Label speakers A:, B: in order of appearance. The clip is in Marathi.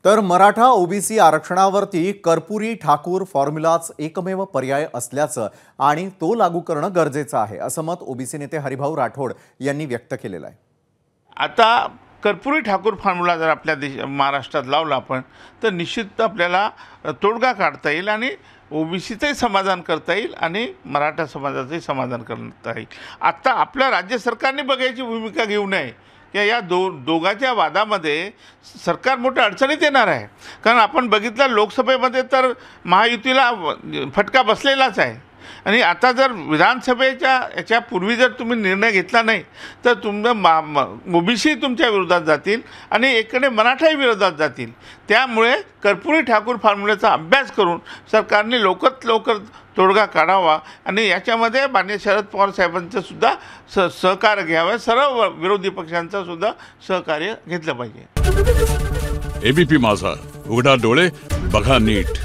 A: तर मराठा ओबीसी आरक्षणावरती कर्पुरी ठाकूर फॉर्म्युलाच एकमेव पर्याय असल्याचं आणि तो लागू करणं गरजेचं आहे असं मत ओबीसी नेते हरिभाऊ राठोड यांनी व्यक्त केलेलं आहे।
B: आता कर्पुरी ठाकूर फॉर्म्युला जर आपल्या महाराष्ट्रात लावला आपण तर निश्चित आपल्याला तोडगा काढता येईल आणि ओबीसीचंही समाधान करता येईल आणि मराठा समाजाचंही समाधान करता येईल। आता आपल्या राज्य सरकारने बघायची भूमिका घेऊ नये की या दोघांच्या वादामध्ये सरकार मोठ्या अडचणीत येणार आहे। कारण आपण बघितलं लोकसभेमध्ये तर महायुतीला फटका बसलेलाच आहे आणि आता जर विधानसभेच्या याच्यापूर्वी जर तुम्ही निर्णय घेतला नाही तर ओबीसी तुमच्या विरोधात जातील आणि एकडे मराठाही विरोधात जातील। त्यामुळे कर्पुरी ठाकूर फॉर्म्युल्याचा अभ्यास करून सरकारने लवकरात लवकर तोडगा काढावा आणि याच्यामध्ये माननीय शरद पवार साहेबांचं सुद्धा सहकार्य घ्यावं, सर्व विरोधी पक्षांचं सुद्धा सहकार्य घेतलं पाहिजे।
C: एबीपी माझा, उघडा डोळे बघा नीट।